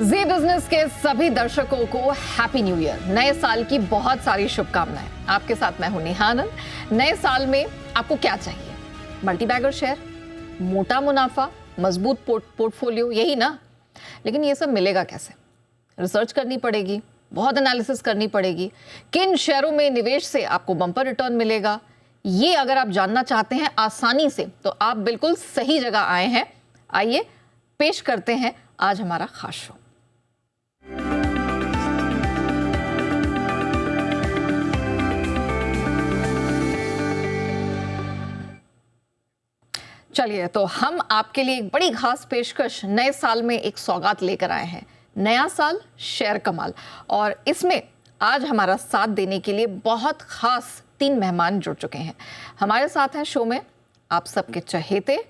जी business के सभी दर्शकों को हैप्पी न्यू ईयर। नए साल की बहुत सारी शुभकामनाएं। आपके साथ मैं हूं नेहा आनंद। नए साल में आपको क्या चाहिए? मल्टीबैगर शेयर, मोटा मुनाफा, मजबूत पोर्टफोलियो, यही ना? लेकिन ये सब मिलेगा कैसे? रिसर्च करनी पड़ेगी, बहुत एनालिसिस करनी पड़ेगी। किन शेयरों में निवेश से आपको बम्पर रिटर्न मिलेगा, ये अगर आप जानना चाहते हैं आसानी से, तो आप बिल्कुल सही जगह आए हैं। आइए पेश करते हैं आज हमारा खास शो। चलिए, तो हम आपके लिए एक बड़ी खास पेशकश नए साल में एक सौगात लेकर आए हैं। नया साल शेयर कमाल, और इसमें आज हमारा साथ देने के लिए बहुत खास 3 मेहमान जुड़ चुके हैं। हमारे साथ हैं शो में आप सबके चहेते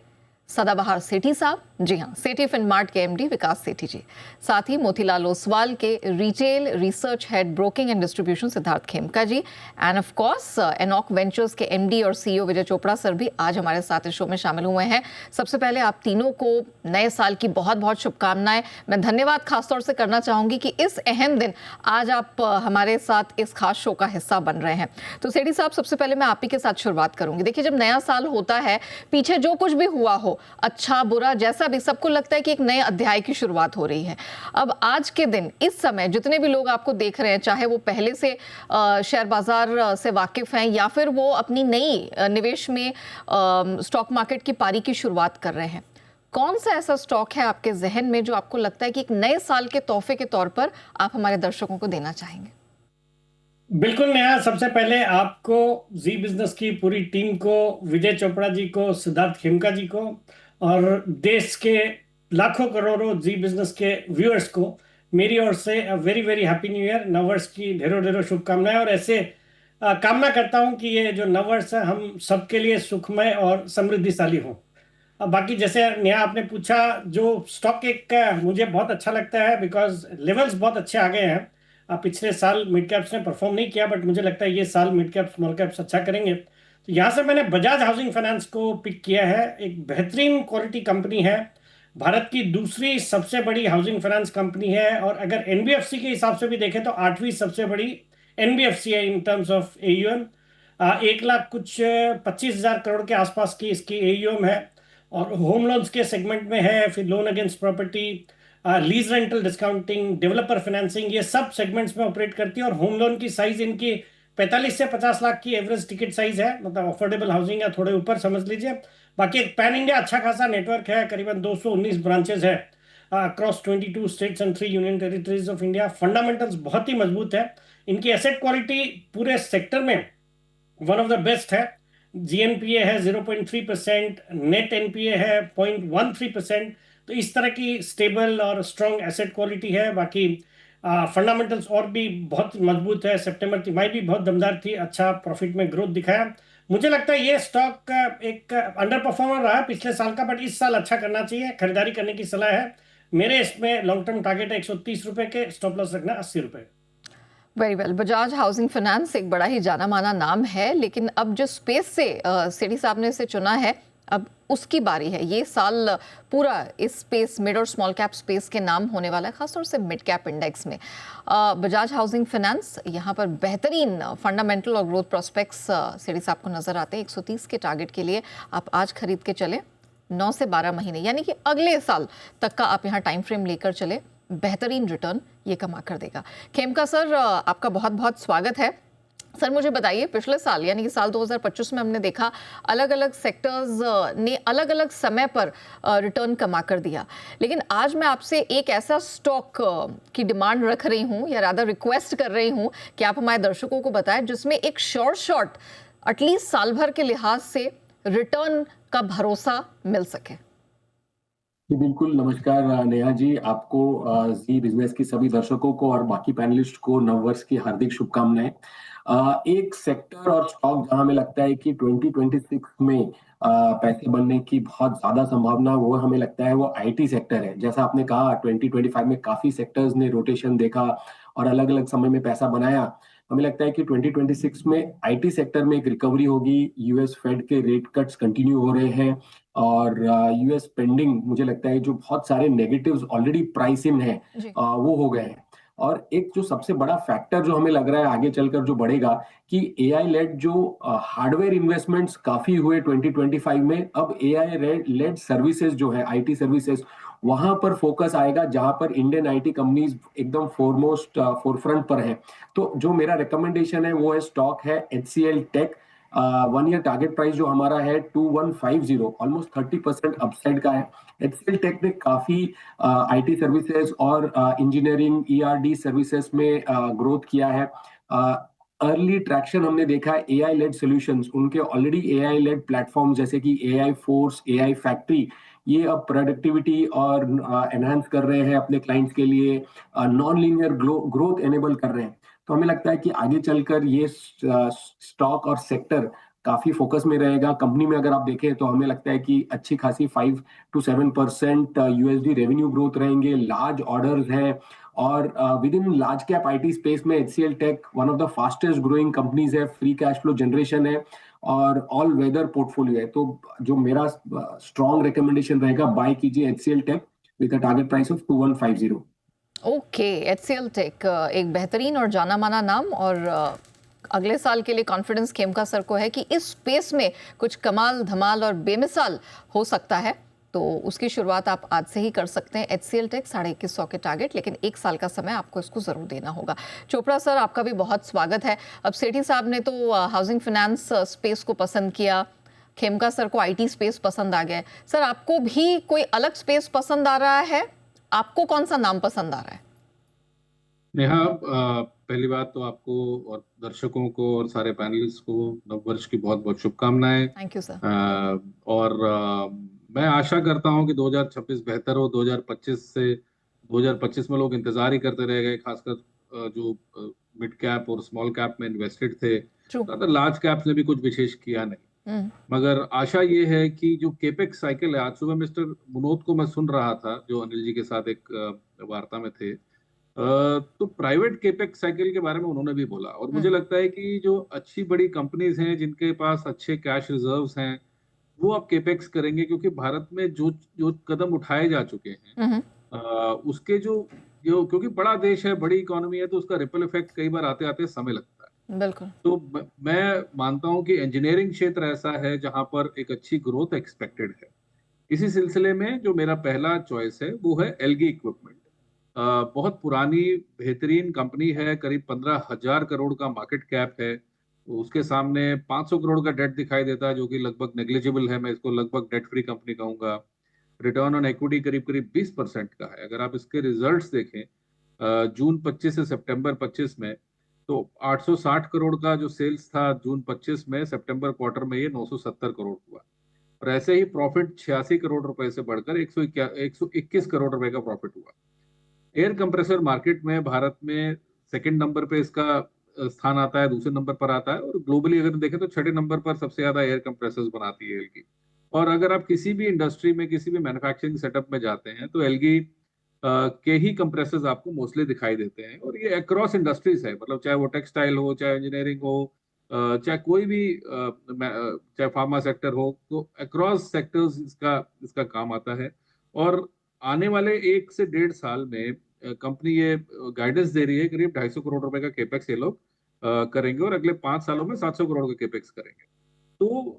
सदाबहार सेठी साहब। जी हाँ, सेठी फिनमार्ट के एमडी विकास सेठी जी। साथ ही मोतीलाल ओसवाल के retail research head broking and distribution Siddharth Khemka ji. And of course Enoch ventures के एमडी और सीईओ विजय चोपड़ा सर भी आज हमारे साथ इस शो में शामिल हुए हैं। सबसे पहले आप तीनों को नए साल की बहुत बहुत शुभकामनाएं। मैं धन्यवाद खासतौर से करना चाहूंगी कि इस अहम दिन आज आप हमारे साथ इस खास शो का हिस्सा बन रहे हैं। तो सेठी साहब, सबसे पहले मैं आप ही के साथ शुरुआत करूंगी। देखिए, जब नया साल होता है, पीछे जो कुछ भी हुआ हो, अच्छा बुरा जैसा भी, सबको लगता है कि एक नए अध्याय की शुरुआत हो रही है। अब आज के दिन, इस समय जितने भी लोग आपको देख रहे हैं, चाहे वो पहले से शेयर बाजार से वाकिफ हैं या फिर वो अपनी नई निवेश में स्टॉक मार्केट की पारी की शुरुआत कर रहे हैं, कौन सा ऐसा स्टॉक है आपके जहन में जो आपको लगता है कि एक नए साल के तोहफे के तौर पर आप हमारे दर्शकों को देना चाहेंगे? बिल्कुल नेहा, सबसे पहले आपको, जी बिजनेस की पूरी टीम को, विजय चोपड़ा जी को, सिद्धार्थ खेमका जी को और देश के लाखों करोड़ों जी बिजनेस के व्यूअर्स को मेरी ओर से very very happy new year, नववर्ष की ढेरों ढेरों शुभकामनाएं। और ऐसे कामना करता हूं कि ये जो नववर्ष है हम सबके लिए सुखमय और समृद्धिशाली हो। अब बाकी जैसे नेहा आपने पूछा, जो स्टॉक एक मुझे बहुत अच्छा लगता है बिकॉज लेवल्स बहुत अच्छे आ गए हैं। पिछले साल मिड कैप्स ने परफॉर्म नहीं किया, बट मुझे लगता है ये साल मिड कैप्स स्मॉल कैप्स अच्छा करेंगे। तो यहाँ से मैंने बजाज हाउसिंग फाइनेंस को पिक किया है। एक बेहतरीन क्वालिटी कंपनी है, भारत की दूसरी सबसे बड़ी हाउसिंग फाइनेंस कंपनी है, और अगर एनबीएफसी के हिसाब से भी देखें तो 8वीं सबसे बड़ी एनबीएफसी है in terms of AUM. 1 lakh कुछ 25,000 करोड़ के आसपास की इसकी एयूएम है, और होम लोन्स के सेगमेंट में है, फिर loan against property, lease rental discounting, developer financing, ये सब सेगमेंट्स में ऑपरेट करती है। और होम लोन की साइज इनकी 45 से 50 लाख की एवरेज टिकट साइज है, मतलब अफोर्डेबल हाउसिंग है, थोड़े ऊपर समझ लीजिए। बाकी एक पैन इंडिया अच्छा खासा नेटवर्क है, करीबन 219 ब्रांचेस है across 22 states and 3 union territories of India. Fundamentals बहुत ही मजबूत है। इनकी एसेट क्वालिटी पूरे सेक्टर में वन ऑफ द बेस्ट है। जीएनपीए है 0.3%, नेट एनपीए है 0.13%। तो इस तरह की स्टेबल और स्ट्रॉन्ग एसेट क्वालिटी है। बाकी फंडामेंटल्स और भी बहुत मजबूत है। सितंबर तिमाही भी बहुत दमदार थी, अच्छा प्रॉफिट में ग्रोथ दिखाया। मुझे लगता है ये स्टॉक एक अंडर परफॉर्मर रहा है पिछले साल का, बट इस साल अच्छा करना चाहिए, खरीदारी करने की सलाह है। मेरे इसमें लॉन्ग टर्म टारगेट है 130 रुपए के, स्टॉप लॉस रखना 80 रुपए। Very well. Bajaj housing finance एक बड़ा ही जाना माना नाम है, लेकिन अब जो स्पेस से सेठी साहब ने इसे चुना है, अब उसकी बारी है। ये साल पूरा इस स्पेस, मिड और स्मॉल कैप स्पेस के नाम होने वाला है, खासतौर से मिड कैप इंडेक्स में। बजाज हाउसिंग फाइनेंस, यहाँ पर बेहतरीन फंडामेंटल और ग्रोथ प्रोस्पेक्ट्स सेठी साहब को नजर आते हैं। 130 के टारगेट के लिए आप आज खरीद के चले, 9 से 12 महीने यानी कि अगले साल तक का आप यहाँ टाइम फ्रेम लेकर चले, बेहतरीन रिटर्न ये कमा कर देगा। खेमका सर, आपका बहुत बहुत स्वागत है। सर, मुझे बताइए, पिछले साल यानी कि साल 2025 में हमने देखा अलग अलग सेक्टर्स ने अलग अलग समय पर रिटर्न कमा कर दिया, लेकिन आज मैं आपसे एक ऐसा स्टॉक की डिमांड रख रही हूं, या रादर रिक्वेस्ट कर रही हूं कि आप हमारे दर्शकों को बताएं, जिसमें एक शॉर्ट एटलीस्ट साल भर के लिहाज से रिटर्न का भरोसा मिल सके। जी बिल्कुल, नमस्कार नेहा जी, आपको, जी बिजनेस की सभी दर्शकों को और बाकी पैनलिस्ट को नववर्ष की हार्दिक शुभकामनाएं। एक सेक्टर और स्टॉक जहां हमें लगता है कि 2026 में पैसे बनने की बहुत ज्यादा संभावना, वो हमें लगता है वो आईटी सेक्टर है। जैसा आपने कहा, 2025 में काफी सेक्टर्स ने रोटेशन देखा और अलग अलग समय में पैसा बनाया। हमें लगता है कि 2026 में आईटी सेक्टर में एक रिकवरी होगी। यूएस फेड के रेट कट्स कंटिन्यू हो रहे हैं, और यूएस पेंडिंग, मुझे लगता है जो बहुत सारे नेगेटिव्स ऑलरेडी प्राइस इन है जी। वो हो गए हैं। और एक जो सबसे बड़ा फैक्टर जो हमें लग रहा है आगे चलकर जो बढ़ेगा, कि एआई लेड जो हार्डवेयर इन्वेस्टमेंट्स काफी हुए 2025 में, अब एआई लेड सर्विसेज जो है, आईटी सर्विसेज, वहां पर फोकस आएगा, जहां पर इंडियन आईटी कंपनीज एकदम फोरमोस्ट फोरफ्रंट पर है। तो जो मेरा रिकमेंडेशन है वो है, स्टॉक है HCL tech. 1 year target price जो हमारा है 2150, ऑलमोस्ट 30% अपसाइड का है। HCL टेक ने काफी आईटी सर्विसेज और इंजीनियरिंग ERD सर्विसेज में ग्रोथ किया है। अर्ली ट्रैक्शन हमने देखा है एआई लेड सॉल्यूशंस, उनके ऑलरेडी एआई लेड प्लेटफॉर्म जैसे कि एआई फोर्स, एआई फैक्ट्री, ये अब प्रोडक्टिविटी और एनहांस कर रहे हैं अपने क्लाइंट्स के लिए, नॉन लीनियर ग्रोथ एनेबल कर रहे हैं। तो हमें लगता है कि आगे चलकर ये स्टॉक और सेक्टर काफी फोकस में रहेगा। कंपनी में अगर आप देखें तो हमें लगता है कि अच्छी खासी 5 to 7% USD रेवेन्यू ग्रोथ रहेंगे, लार्ज ऑर्डर्स है, और within large cap IT space में HCL tech one of the fastest growing companies है, फ्री कैश फ्लो जनरेशन है, और ऑल वेदर पोर्टफोलियो है। तो जो मेरा स्ट्रॉन्ग रिकमेंडेशन रहेगा, बाय कीजिए HCL tech with a target price of 2150। Okay, HCL tech एक बेहतरीन और जाना माना नाम, और अगले साल के लिए कॉन्फिडेंस खेमका सर को है कि इस स्पेस में कुछ कमाल धमाल और बेमिसाल हो सकता है। तो उसकी शुरुआत आप आज से ही कर सकते हैं। HCL टेक 2150 के टारगेट, लेकिन 1 साल का समय आपको इसको ज़रूर देना होगा। चोपड़ा सर, आपका भी बहुत स्वागत है। अब सेठी साहब ने तो हाउसिंग फाइनेंस स्पेस को पसंद किया, खेमका सर को IT स्पेस पसंद आ गया। सर, आपको भी कोई अलग स्पेस पसंद आ रहा है? आपको कौन सा नाम पसंद आ रहा है? नेहा, पहली बात तो आपको और दर्शकों को और सारे पैनलिस्ट को नववर्ष की बहुत बहुत शुभकामनाएं। Thank you sir. और मैं आशा करता हूं कि 2026 बेहतर हो। 2025 में लोग इंतजार ही करते रह गए, खासकर जो मिड कैप और स्मॉल कैप में इन्वेस्टेड थे। लार्ज कैप्स ने भी कुछ विशेष किया नहीं। मगर आशा ये है कि जो केपेक्स साइकिल है, आज सुबह मिस्टर मुनोत को मैं सुन रहा था, जो अनिल जी के साथ एक वार्ता में थे, तो प्राइवेट केपेक्स साइकिल के बारे में उन्होंने भी बोला। और मुझे लगता है कि जो अच्छी बड़ी कंपनीज हैं, जिनके पास अच्छे कैश रिजर्व्स हैं, वो अब केपेक्स करेंगे, क्योंकि भारत में जो जो कदम उठाए जा चुके हैं, उसके जो क्योंकि बड़ा देश है, बड़ी इकोनॉमी है, तो उसका रिपल इफेक्ट कई बार आते आते समय लगता है। बिल्कुल। तो मैं मानता हूं कि इंजीनियरिंग क्षेत्र ऐसा है जहां पर एक अच्छी ग्रोथ एक्सपेक्टेड है। इसी सिलसिले में जो मेरा पहला चॉइस है वो है एल्गी इक्विपमेंट। बहुत पुरानी बेहतरीन कंपनी है, करीब 15,000 करोड़ का मार्केट कैप है। उसके सामने 500 करोड़ का डेट दिखाई देता है, जो कि लगभग नेग्लिजिबल है। मैं इसको लगभग डेट फ्री कंपनी कहूंगा। रिटर्न ऑन इक्विटी करीब करीब 20% का है। अगर आप इसके रिजल्ट्स देखें जून 25 से सितंबर 25 में, तो 860 करोड़ का जो सेल्स था जून 25 में, सितंबर क्वार्टर में ये 970 करोड़ हुआ। और ऐसे ही प्रॉफिट 86 करोड़ रुपए से बढ़कर 121 करोड़ रुपए का प्रॉफिट हुआ। एयर कंप्रेसर मार्केट में भारत में सेकंड नंबर पे इसका स्थान आता है, दूसरे नंबर पर आता है, और ग्लोबली अगर देखें तो छठे नंबर पर सबसे ज्यादा एयर कंप्रेसर्स बनाती है एलगी। और अगर आप किसी भी इंडस्ट्री में, किसी भी मैन्युफैक्चरिंग सेटअप में जाते हैं, तो एलगी के ही कंप्रेसर्स आपको मोस्टली दिखाई देते हैं। और ये अक्रॉस इंडस्ट्रीज है, मतलब चाहे वो टेक्सटाइल हो, चाहे इंजीनियरिंग हो, चाहे कोई भी चाहे फार्मा सेक्टर हो, तो अक्रॉस सेक्टर्स इसका काम आता है। और आने वाले 1 से 1.5 साल में कंपनी ये गाइडेंस दे रही है, करीब 250 करोड़ रुपए का केपेक्स ये लोग करेंगे, और अगले 5 सालों में 700 करोड़ का केपेक्स करेंगे। तो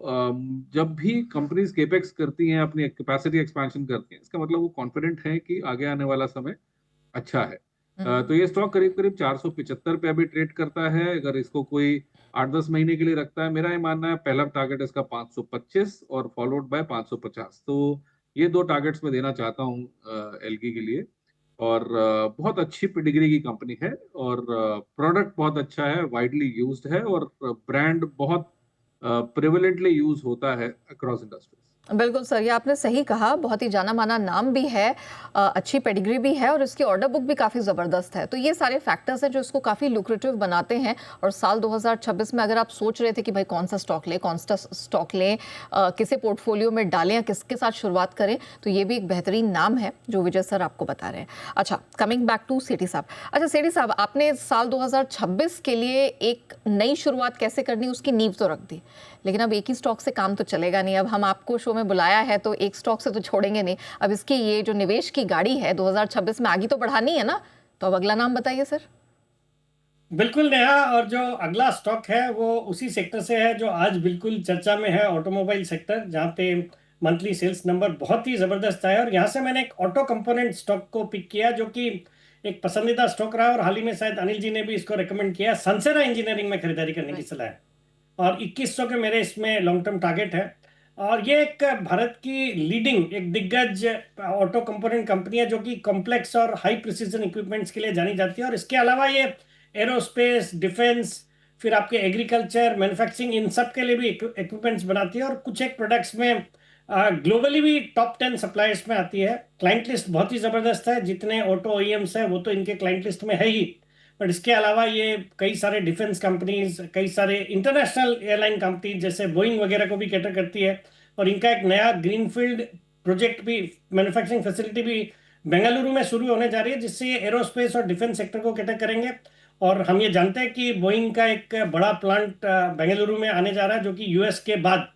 जब भी कंपनीज केपेक्स करती हैं, अपनी कैपेसिटी एक्सपेंशन करती हैं, इसका मतलब वो कॉन्फिडेंट है कि आगे आने वाला समय अच्छा है। तो ये स्टॉक करीब करीब 475 पे अभी ट्रेड करता है। अगर इसको कोई 8-10 महीने के लिए रखता है, मेरा ये मानना है पहला टारगेट इसका 525 और फॉलोड बाय 550। तो ये 2 टारगेट्स मैं देना चाहता हूँ एलगी के लिए। और बहुत अच्छी पेडिग्री की कंपनी है, और प्रोडक्ट बहुत अच्छा है, वाइडली यूज्ड है, और ब्रांड बहुत प्रिवेलेंटली यूज होता है अक्रॉस इंडस्ट्रीज। बिल्कुल सर, ये आपने सही कहा, बहुत ही जाना माना नाम भी है, अच्छी पेडिग्री भी है, और इसकी ऑर्डर बुक भी काफ़ी ज़बरदस्त है। तो ये सारे फैक्टर्स हैं जो इसको काफ़ी लुक्रेटिव बनाते हैं। और साल 2026 में अगर आप सोच रहे थे कि भाई कौन सा स्टॉक लें, किसे पोर्टफोलियो में डालें या किसके साथ शुरुआत करें, तो ये भी एक बेहतरीन नाम है जो विजय सर आपको बता रहे हैं। अच्छा, कमिंग बैक टू सेठी साहब। अच्छा सेठी साहब, आपने साल 2026 के लिए एक नई शुरुआत कैसे करनी उसकी नींव तो रख दी, लेकिन अब एक ही स्टॉक से काम तो चलेगा नहीं। अब हम आपको शो शो में बुलाया है तो एक स्टॉक से तो छोड़ेंगे नहीं। अब इसकी ये जो निवेश की गाड़ी है 2026 में आगे तो बढ़ानी है ना, तो अब अगला नाम बताइए सर। बिल्कुल नेहा, और जो अगला स्टॉक है वो उसी सेक्टर से है जो आज बिल्कुल चर्चा में है, ऑटोमोबाइल सेक्टर, जहाँ पे मंथली सेल्स नंबर बहुत ही जबरदस्त आया। और यहाँ से मैंने एक ऑटो कंपोनेंट स्टॉक को पिक किया जो कि एक पसंदीदा स्टॉक रहा, और हाल ही में शायद अनिल जी ने भी इसको रेकमेंड किया। सनसेरा इंजीनियरिंग में खरीदारी करने की सलाह है, और 2100 के मेरे इसमें लॉन्ग टर्म टारगेट है। और ये एक भारत की लीडिंग, एक दिग्गज ऑटो कंपोनेंट कंपनी है जो कि कॉम्प्लेक्स और हाई प्रिसीजन इक्विपमेंट्स के लिए जानी जाती है। और इसके अलावा ये एरोस्पेस, डिफेंस, फिर आपके एग्रीकल्चर, मैन्युफैक्चरिंग, इन सब के लिए भी इक्विपमेंट्स बनाती है, और कुछ एक प्रोडक्ट्स में ग्लोबली भी टॉप 10 सप्लायर्स में आती है। क्लाइंट लिस्ट बहुत ही ज़बरदस्त है, जितने ऑटो ओईएम्स है वो तो इनके क्लाइंट लिस्ट में है ही, बट इसके अलावा ये कई सारे डिफेंस कंपनीज, कई सारे इंटरनेशनल एयरलाइन कंपनी जैसे बोइंग वगैरह को भी कैटर करती है। और इनका एक नया ग्रीनफील्ड प्रोजेक्ट भी, मैन्युफैक्चरिंग फैसिलिटी भी बेंगलुरु में शुरू होने जा रही है, जिससे ये एरोस्पेस और डिफेंस सेक्टर को कैटर करेंगे। और हम ये जानते हैं कि बोइंग का एक बड़ा प्लांट बेंगलुरु में आने जा रहा है, जो कि यूएस के बाद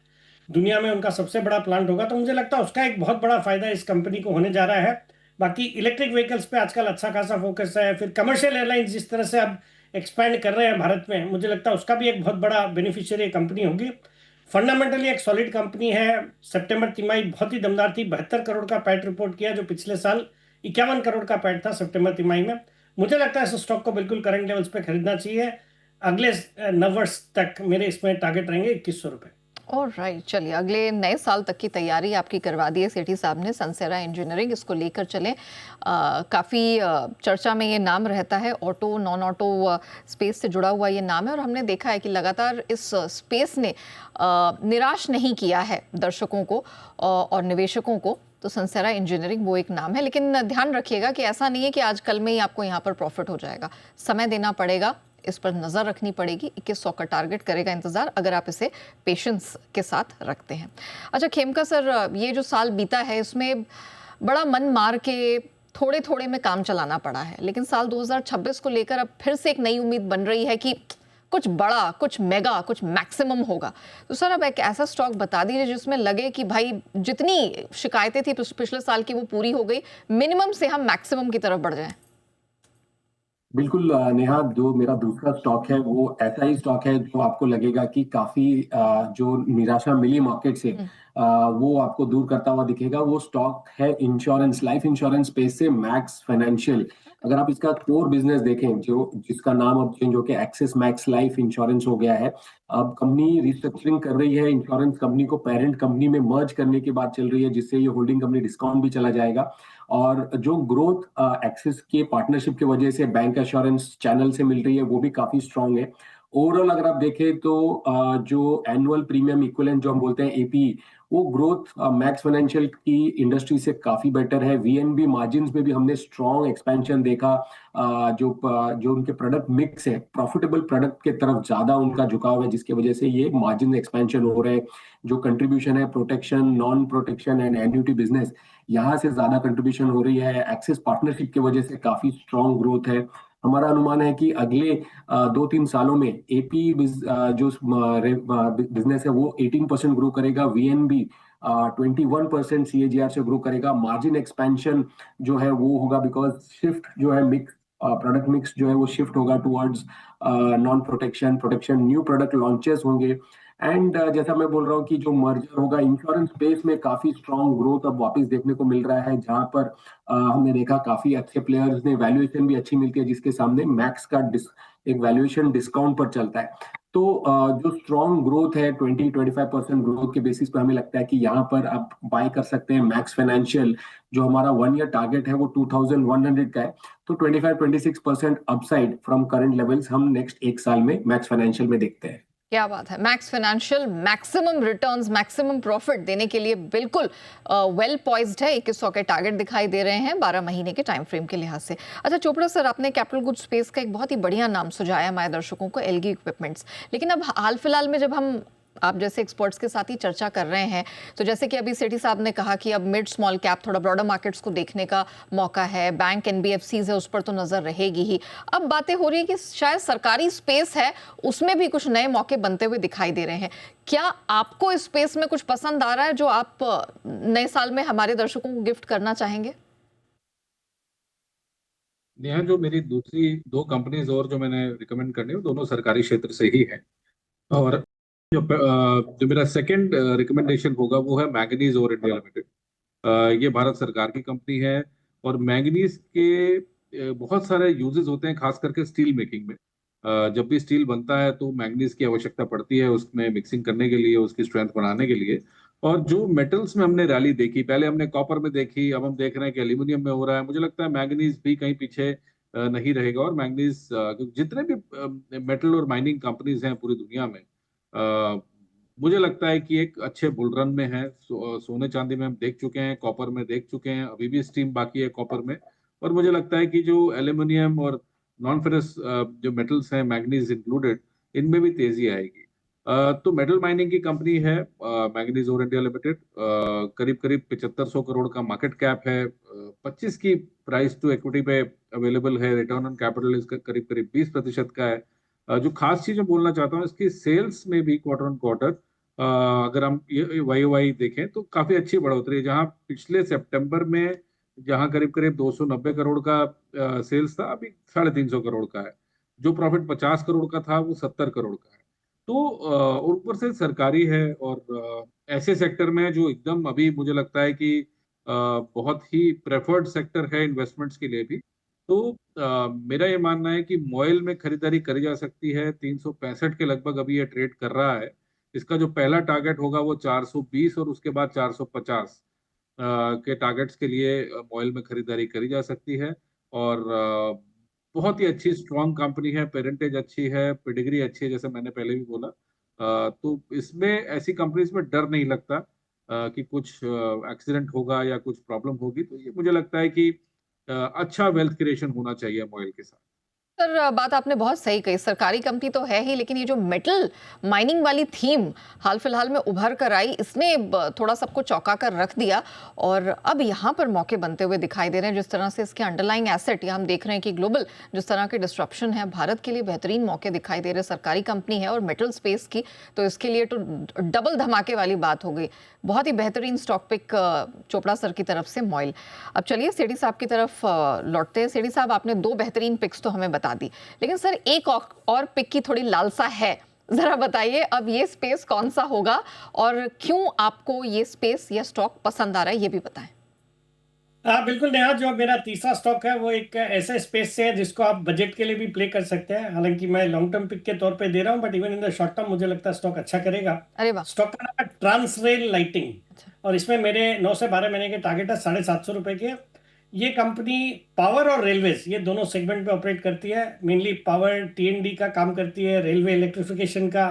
दुनिया में उनका सबसे बड़ा प्लांट होगा। तो मुझे लगता है उसका एक बहुत बड़ा फायदा इस कंपनी को होने जा रहा है। बाकी इलेक्ट्रिक व्हीकल्स पे आजकल अच्छा खासा फोकस है, फिर कमर्शियल एयरलाइंस जिस तरह से अब एक्सपैंड कर रहे हैं भारत में, मुझे लगता है उसका भी एक बहुत बड़ा बेनिफिशियरी कंपनी होगी। फंडामेंटली एक सॉलिड कंपनी है। सितंबर तिमाही बहुत ही दमदार थी, 72 करोड़ का पैट रिपोर्ट किया, जो पिछले साल 51 करोड़ का पैट था सितंबर तिमाही में। मुझे लगता है इस स्टॉक को बिल्कुल करंट लेवल्स पे खरीदना चाहिए। अगले 9 वर्ष तक मेरे इसमें टारगेट रहेंगे 2100 रुपये। और राइट, चलिए अगले नए साल तक की तैयारी आपकी करवा दी है सेठी साहब ने। सनसेरा इंजीनियरिंग, इसको लेकर चलें। काफ़ी चर्चा में ये नाम रहता है, ऑटो नॉन ऑटो स्पेस से जुड़ा हुआ ये नाम है, और हमने देखा है कि लगातार इस स्पेस ने निराश नहीं किया है दर्शकों को और निवेशकों को। तो सनसेरा इंजीनियरिंग वो एक नाम है, लेकिन ध्यान रखिएगा कि ऐसा नहीं है कि आज कल में ही आपको यहाँ पर प्रॉफिट हो जाएगा। समय देना पड़ेगा, इस पर नज़र रखनी पड़ेगी। 2100 का टारगेट करेगा इंतज़ार, अगर आप इसे पेशेंस के साथ रखते हैं। अच्छा खेमका सर, ये जो साल बीता है इसमें बड़ा मन मार के थोड़े थोड़े में काम चलाना पड़ा है, लेकिन साल 2026 को लेकर अब फिर से एक नई उम्मीद बन रही है कि कुछ बड़ा, कुछ मेगा, कुछ मैक्सिमम होगा। तो सर अब एक ऐसा स्टॉक बता दीजिए जिसमें लगे कि भाई जितनी शिकायतें थी पिछले साल की वो पूरी हो गई, मिनिमम से हम मैक्सिमम की तरफ बढ़ जाएं। बिल्कुल नेहा, जो मेरा दूसरा स्टॉक है वो ऐसा ही स्टॉक है जो आपको लगेगा कि काफी जो निराशा मिली मार्केट से वो आपको दूर करता हुआ दिखेगा। वो स्टॉक है इंश्योरेंस, लाइफ इंश्योरेंस स्पेस से मैक्स फाइनेंशियल। अगर आप इसका कोर बिजनेस देखें, जो जिसका नाम अब चेंज होकर एक्सिस मैक्स लाइफ इंश्योरेंस हो गया है, अब कंपनी रिस्ट्रक्चरिंग कर रही है, इंश्योरेंस कंपनी को पेरेंट कंपनी में मर्ज करने की बात चल रही है, जिससे ये होल्डिंग कंपनी डिस्काउंट भी चला जाएगा। और जो ग्रोथ एक्सिस के पार्टनरशिप की वजह से बैंक एश्योरेंस चैनल से मिल रही है वो भी काफी स्ट्रांग है। ओवरऑल अगर आप देखें तो जो एनुअल प्रीमियम इक्विवेलेंट जो हम बोलते हैं एपी, वो ग्रोथ मैक्स फाइनेंशियल की इंडस्ट्री से काफी बेटर है। वीएनबी मार्जिन्स में भी हमने स्ट्रांग एक्सपेंशन देखा। जो उनके प्रोडक्ट मिक्स है, प्रॉफिटेबल प्रोडक्ट के तरफ ज्यादा उनका झुकाव है, जिसकी वजह से ये मार्जिन एक्सपेंशन हो रहे हैं। जो कंट्रीब्यूशन है protection, non protection and annuity business, यहाँ से ज्यादा कंट्रीब्यूशन हो रही है। एक्सिस पार्टनरशिप की वजह से काफी स्ट्रांग ग्रोथ है। हमारा अनुमान है कि अगले 2-3 सालों में एपी जो बिजनेस है वो 18% ग्रो करेगा, वीएनबी 21% सीएजीआर से ग्रो करेगा। मार्जिन एक्सपेंशन जो है वो होगा बिकॉज शिफ्ट जो है मिक्स, प्रोडक्ट मिक्स जो है वो शिफ्ट होगा towards non protection, protection, new product launches होंगे। एंड जैसा मैं बोल रहा हूँ कि जो मर्जर होगा इंश्योरेंस स्पेस में, काफी स्ट्रांग ग्रोथ अब वापस देखने को मिल रहा है, जहां पर हमने देखा काफी अच्छे प्लेयर्स ने, वैल्यूएशन भी अच्छी मिलती है, जिसके सामने मैक्स का एक वैल्यूएशन डिस्काउंट पर चलता है। तो जो स्ट्रांग ग्रोथ है 20-25% ग्रोथ के बेसिस पर हमें लगता है कि यहाँ पर आप बाय कर सकते हैं मैक्स फाइनेंशियल। जो हमारा 1 ईयर टारगेट है वो 2100 का है, तो 25-26% अपसाइड फ्रॉम करंट लेवल्स हम नेक्स्ट 1 साल में मैक्स फाइनेंशियल में देखते हैं। क्या बात है, max financial maximum returns, maximum profit देने के लिए बिल्कुल वेल पॉइज्ड है। 2100 के टारगेट दिखाई दे रहे हैं 12 महीने के टाइम फ्रेम के लिहाज से। अच्छा चोपड़ा सर, आपने कैपिटल गुड स्पेस का एक बहुत ही बढ़िया नाम सुझाया हमारे दर्शकों को, एलगी इक्विपमेंट्स। लेकिन अब हाल फिलहाल में जब हम आप जैसे एक्सपर्ट्स के साथ ही चर्चा कर रहे हैं, तो जैसे कि अभी सेठी साहब ने कहा कि अब मिड स्मॉल कैप थोड़ा ब्रॉडर मार्केट्स को देखने का मौका है, बैंक एनबीएफसीज है उस पर तो नजर रहेगी ही। अब बातें हो रही है कि शायद सरकारी स्पेस है उसमें भी कुछ नए मौके बनते हुए दिखाई दे रहे हैं। क्या आपको इस स्पेस में कुछ पसंद आ रहा है जो आप नए साल में हमारे दर्शकों को गिफ्ट करना चाहेंगे? नेहा, जो मेरी दूसरी दो कंपनीज और जो मैंने रिकमेंड करनी है वो दोनों सरकारी क्षेत्र से ही है। और जो मेरा सेकंड रिकमेंडेशन होगा वो है मैंगनीज ओर इंडिया लिमिटेड। ये भारत सरकार की कंपनी है और मैंगनीज के बहुत सारे यूजेस होते हैं, खास करके स्टील मेकिंग में। जब भी स्टील बनता है तो मैंगनीज की आवश्यकता पड़ती है उसमें मिक्सिंग करने के लिए, उसकी स्ट्रेंथ बढ़ाने के लिए। और जो मेटल्स में हमने रैली देखी, पहले हमने कॉपर में देखी, अब हम देख रहे हैं कि एल्यूमिनियम में हो रहा है। मुझे लगता है मैंगनीज भी कहीं पीछे नहीं रहेगा। और मैंगनीज जितने भी मेटल और माइनिंग कंपनीज हैं पूरी दुनिया में, मुझे लगता है कि एक अच्छे बुल रन में है। सोने चांदी में हम देख चुके हैं, कॉपर में देख चुके हैं, अभी भी स्टीम बाकी है कॉपर में। और मुझे लगता है कि जो एल्यूमिनियम और नॉन फेरस जो मेटल्स हैं, मैंगनीज इंक्लूडेड, इनमें भी तेजी आएगी। तो मेटल माइनिंग की कंपनी है मैंगनीज ओर इंडिया लिमिटेड। करीब करीब 7500 करोड़ का मार्केट कैप है। 25 की प्राइस टू इक्विटी पे अवेलेबल है। रिटर्न ऑन कैपिटल इसका करीब करीब 20% का है। जो खास चीज मैं बोलना चाहता हूँ, इसकी सेल्स में भी क्वार्टर ऑन क्वार्टर अगर हम ये वाई देखें तो काफी अच्छी बढ़ोतरी है। जहां पिछले सितंबर में जहां करीब करीब 290 करोड़ का सेल्स था, अभी 350 करोड़ का है। जो प्रॉफिट 50 करोड़ का था वो 70 करोड़ का है। तो और ऊपर से सरकारी है और ऐसे सेक्टर में जो एकदम अभी मुझे लगता है कि बहुत ही प्रेफर्ड सेक्टर है इन्वेस्टमेंट्स के लिए भी। तो मेरा ये मानना है कि मॉयल में खरीदारी करी जा सकती है। 365 के लगभग अभी ये ट्रेड कर रहा है। इसका जो पहला टारगेट होगा वो 420 और उसके बाद 450 के टारगेट्स के लिए मॉयल में खरीदारी करी जा सकती है। और बहुत ही अच्छी स्ट्रॉन्ग कंपनी है, पेरेंटेज अच्छी है, पेडिग्री अच्छी है, जैसे मैंने पहले भी बोला। तो इसमें ऐसी कंपनीज में डर नहीं लगता कि कुछ एक्सीडेंट होगा या कुछ प्रॉब्लम होगी। तो ये मुझे लगता है कि अच्छा वेल्थ क्रिएशन होना चाहिए मॉयल के साथ। सर, बात आपने बहुत सही कही, सरकारी कंपनी तो है ही, लेकिन ये जो मेटल माइनिंग वाली थीम हाल फिलहाल में उभर कर आई, इसने थोड़ा सबको चौंका कर रख दिया और अब यहाँ पर मौके बनते हुए दिखाई दे रहे हैं। जिस तरह से इसके अंडरलाइंग एसेट या हम देख रहे हैं कि ग्लोबल जिस तरह के डिस्ट्रप्शन है, भारत के लिए बेहतरीन मौके दिखाई दे रहे हैं। सरकारी कंपनी है और मेटल स्पेस की, तो इसके लिए तो डबल धमाके वाली बात हो गई। बहुत ही बेहतरीन स्टॉक पिक चोपड़ा सर की तरफ से मॉयल। अब चलिए सेठी साहब की तरफ लौटते हैं। सेठी साहब, आपने दो बेहतरीन पिक्स तो हमें बता दी, लेकिन सर एक और पिक की थोड़ी लालसा है। जरा बताइए अब ये स्पेस कौन सा होगा और क्यों आपको ये स्पेस या स्टॉक पसंद आ रहा है, ये भी बताएं। बिल्कुल नेहा, जो मेरा तीसरा स्टॉक है वो एक ऐसे स्पेस से है जिसको आप बजट के लिए भी प्ले कर सकते हैं। हालांकि मैं लॉन्ग टर्म पिक के तौर पे दे रहा हूं, but even in the short term मुझे लगता है स्टॉक अच्छा करेगा। अरे वाह। स्टॉक का नाम है ट्रांसरेल लाइटिंग और इसमें मेरे 9 से 12 महीने के टारगेट है 750 रुपए के। ये कंपनी पावर और रेलवेज ये दोनों सेगमेंट में ऑपरेट करती है। मेनली पावर टीएनडी का काम करती है, रेलवे इलेक्ट्रिफिकेशन का,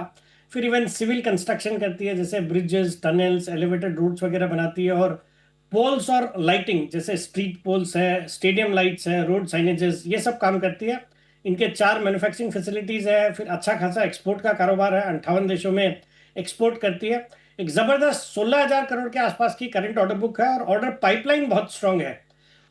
फिर इवन सिविल कंस्ट्रक्शन करती है, जैसे ब्रिजेस, टनल्स, एलिवेटेड रूट्स वगैरह बनाती है। और पोल्स और लाइटिंग जैसे स्ट्रीट पोल्स है, स्टेडियम लाइट्स है, रोड साइनेजेस, ये सब काम करती है। इनके 4 मैन्युफैक्चरिंग फैसिलिटीज है, फिर अच्छा खासा एक्सपोर्ट का कारोबार है, 58 देशों में एक्सपोर्ट करती है। एक जबरदस्त 16,000 करोड़ के आसपास की करंट ऑर्डर बुक है और ऑर्डर पाइपलाइन बहुत स्ट्रांग है।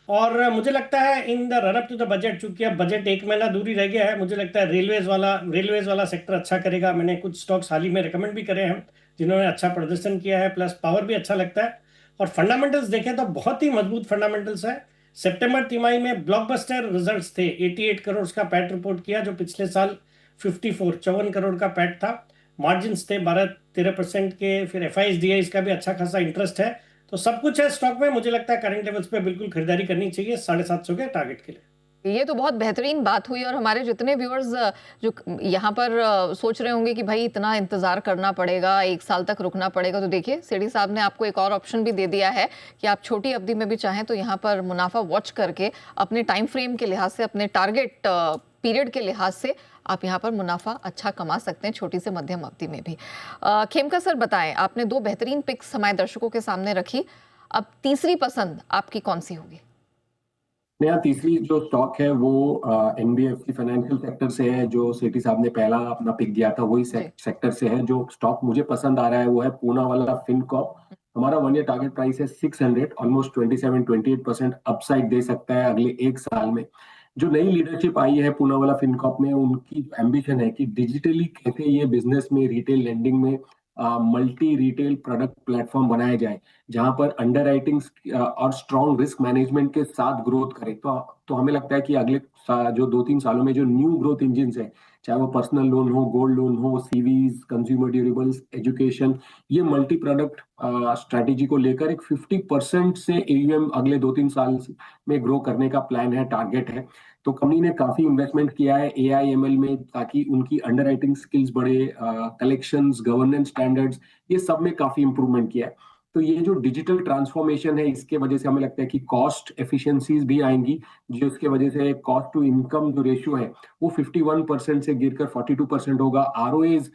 और मुझे लगता है in the run up to the budget, चूंकि अब बजट एक महीना दूरी रह गया है, मुझे लगता है रेलवेज वाला सेक्टर अच्छा करेगा। मैंने कुछ स्टॉक्स हाल ही में रिकमेंड भी करे हैं जिन्होंने अच्छा प्रदर्शन किया है, प्लस पावर भी अच्छा लगता है। और फंडामेंटल्स देखें तो बहुत ही मजबूत फंडामेंटल्स है। सितंबर तिमाही में ब्लॉकबस्टर रिजल्ट्स थे। 88 करोड़ का पैट रिपोर्ट किया, जो पिछले साल 54 करोड़ का पैट था। मार्जिन थे 12-13% के। फिर एफआईएसडीआई का भी अच्छा खासा इंटरेस्ट है। तो सब कुछ है स्टॉक में। मुझे लगता है करंट लेवल्स पे बिल्कुल खरीदारी करनी चाहिए 750 के टारगेट के लिए। ये तो बहुत बेहतरीन बात हुई और हमारे जितने व्यूअर्स जो यहाँ पर सोच रहे होंगे कि भाई इतना इंतजार करना पड़ेगा, एक साल तक रुकना पड़ेगा, तो देखिए सेठी साहब ने आपको एक और ऑप्शन भी दे दिया है कि आप छोटी अवधि में भी चाहें तो यहाँ पर मुनाफा वॉच करके अपने टाइम फ्रेम के लिहाज से, अपने टारगेट पीरियड के लिहाज से आप यहाँ पर मुनाफा अच्छा कमा सकते हैं, छोटी से मध्यम अवधि में भी। खेमका सर बताएं, आपने दो बेहतरीन पिक्स हमारे दर्शकों के सामने रखी, अब तीसरी पसंद आपकी कौन सी होगी? नया तीसरी जो स्टॉक है वो एनबीएफसी फाइनेंशियल सेक्टर से है, जो सेठी साहब ने पहला अपना पिक दिया था वही जी। सेक्टर से है। जो स्टॉक मुझे पसंद आ रहा है वो है पूना वाला फिनकॉर्प। हमारा 1 ईयर टारगेट प्राइस है 600, ऑलमोस्ट 27-28% अपसाइड दे सकता है अगले एक साल में। जो नई लीडरशिप आई है पूना वाला फिनकॉर्प में, उनकी एम्बिशन है कि डिजिटली कैसे ये बिजनेस में, रिटेल लेंडिंग में मल्टी रिटेल प्रोडक्ट प्लेटफॉर्म बनाया जाए, जहां पर अंडर राइटिंग और स्ट्रॉन्ग रिस्क मैनेजमेंट के साथ ग्रोथ करे। तो हमें लगता है कि अगले जो 2-3 सालों में जो न्यू ग्रोथ इंजिन है, चाहे वो पर्सनल लोन हो, गोल्ड लोन हो, सीवीज, कंज्यूमर ड्यूरेबल्स, एजुकेशन, ये मल्टी प्रोडक्ट स्ट्रेटेजी को लेकर एक 50% से एयूएम अगले 2-3 साल में ग्रो करने का प्लान है, टारगेट है। तो कंपनी ने काफी इन्वेस्टमेंट किया है एआईएमएल में, ताकि उनकी अंडरराइटिंग स्किल्स बढ़े, कलेक्शंस, गवर्नेंस स्टैंडर्ड्स, ये सब में काफी इंप्रूवमेंट किया है। तो ये जो डिजिटल ट्रांसफॉर्मेशन है, इसके वजह से हमें लगता है कि कॉस्ट एफिशिएंसीज भी आएंगी, जिसके वजह से कॉस्ट टू इनकम जो रेशियो है वो 51% से गिरकर 42% होगा। आरओएज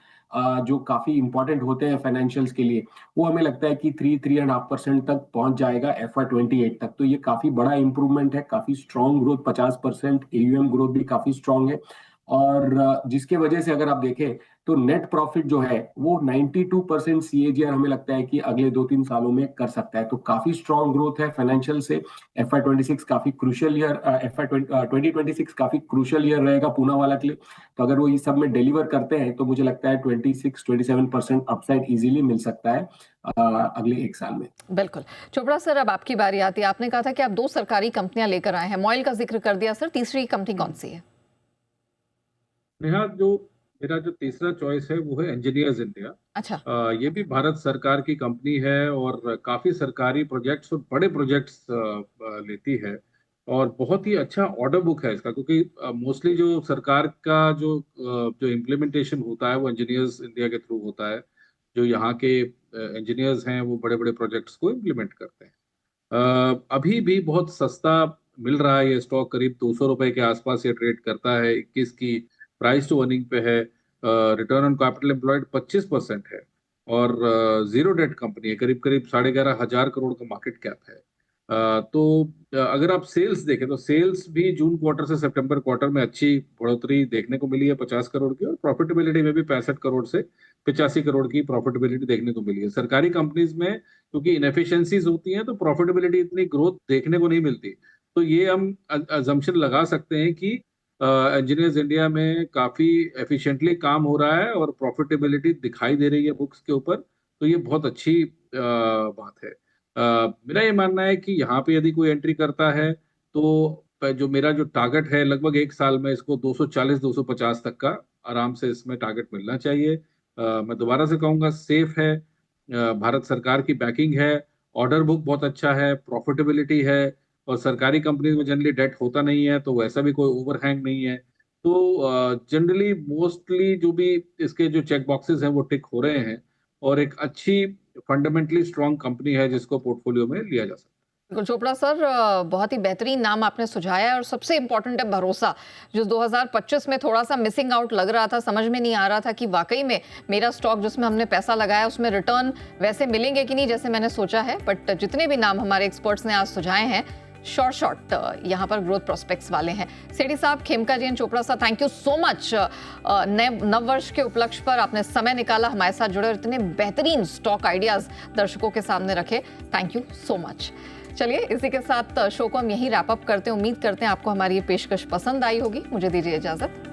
जो काफी इंपॉर्टेंट होते हैं फाइनेंशियल्स के लिए, वो हमें लगता है कि 3-3.5% तक पहुंच जाएगा FY28 तक। तो ये काफी बड़ा इंप्रूवमेंट है, काफी स्ट्रॉन्ग ग्रोथ, 50% एयूएम ग्रोथ भी काफी स्ट्रॉन्ग है। और जिसके वजह से अगर आप देखें तो नेट प्रॉफिट जो है वो 92% सीएजीआर हमें लगता है कि अगले 2-3 सालों में कर सकता है। तो काफी स्ट्रॉन्ग ग्रोथ है फाइनेंशियल से। FY26 काफी क्रूशियल ईयर, FY2026 काफी क्रूशियल ईयर रहेगा पूना वाला के लिए। तो अगर वो ये सब में डिलीवर करते हैं तो मुझे लगता है 26-27% अपसाइड इजीली मिल सकता है अगले एक साल में। बिल्कुल। चोपड़ा सर, अब आपकी बारी आती है। आपने कहा था कि आप 2 सरकारी कंपनियां लेकर आए हैं, मॉइल का जिक्र कर दिया सर, तीसरी कंपनी कौन सी है? नेहा, जो मेरा जो तीसरा चॉइस है वो है इंजीनियर्स इंडिया। अच्छा। ये भी भारत सरकार की कंपनी है और काफी सरकारी प्रोजेक्ट्स और बड़े प्रोजेक्ट्स लेती है, और बहुत ही अच्छा ऑर्डर बुक है इसका, क्योंकि मोस्टली जो सरकार का जो इम्प्लीमेंटेशन होता है वो इंजीनियर्स इंडिया के थ्रू होता है। जो यहाँ के इंजीनियर्स हैं वो बड़े बड़े प्रोजेक्ट्स को इम्प्लीमेंट करते हैं। अभी भी बहुत सस्ता मिल रहा है ये स्टॉक, करीब 200 रुपए के आसपास ये ट्रेड करता है। 21 की प्राइस टू अर्निंग पे है। रिटर्न ऑन कैपिटल एम्प्लॉयड 25% है, और जीरो डेट कंपनी है। करीब करीब 11,500 करोड़ का मार्केट कैप है। तो अगर आप सेल्स देखें तो सेल्स भी जून क्वार्टर से सितंबर क्वार्टर में अच्छी बढ़ोतरी देखने को मिली है 50 करोड़ की, और प्रॉफिटेबिलिटी में भी 65 करोड़ से 85 करोड़ की प्रॉफिटेबिलिटी देखने को मिली है। सरकारी कंपनीज में क्योंकि इनएफिशिएंसीज होती हैं तो प्रॉफिटेबिलिटी इतनी ग्रोथ देखने को नहीं मिलती। तो ये हम अजम्पशन लगा सकते हैं कि इंजीनियर्स इंडिया में काफी एफिशिएंटली काम हो रहा है और प्रॉफिटेबिलिटी दिखाई दे रही है बुक्स के ऊपर। तो ये बहुत अच्छी बात है। मेरा ये मानना है कि यहाँ पे यदि कोई एंट्री करता है तो जो मेरा जो टारगेट है लगभग एक साल में इसको 240-250 तक का आराम से इसमें टारगेट मिलना चाहिए। मैं दोबारा से कहूँगा, सेफ है, भारत सरकार की बैकिंग है, ऑर्डर बुक बहुत अच्छा है, प्रॉफिटेबिलिटी है, और सरकारी कंपनी में जनरली डेट होता नहीं है तो वैसा भी कोई ओवरहैंग नहीं है। तो जनरली मोस्टली जो भी इसके जो चेक बॉक्सेस हैं वो टिक हो रहे हैं, और एक अच्छी फंडामेंटली स्ट्रांग कंपनी है जिसको पोर्टफोलियो में लिया जा सकता है। बिल्कुल चोपड़ा सर, बहुत ही बेहतरीन नाम आपने सुझाया है, और सबसे इम्पोर्टेंट है भरोसा, जो 2025 में थोड़ा सा मिसिंग आउट लग रहा था। समझ में नहीं आ रहा था कि वाकई में मेरा स्टॉक जिसमें हमने पैसा लगाया उसमें रिटर्न वैसे मिलेंगे कि नहीं जैसे मैंने सोचा है। बट जितने भी नाम हमारे एक्सपर्ट्स ने आज सुझाए हैं, शॉर्ट यहाँ पर ग्रोथ प्रोस्पेक्ट्स वाले हैं। सेठी साहब, खेमका जी, चोपड़ा साहब, थैंक यू सो मच। नए नववर्ष के उपलक्ष्य पर आपने समय निकाला, हमारे साथ जुड़े और इतने बेहतरीन स्टॉक आइडियाज दर्शकों के सामने रखे। Thank you so much. चलिए, इसी के साथ शो को हम यहीं रैप अप करते हैं। उम्मीद करते हैं आपको हमारी ये पेशकश पसंद आई होगी। मुझे दीजिए इजाजत।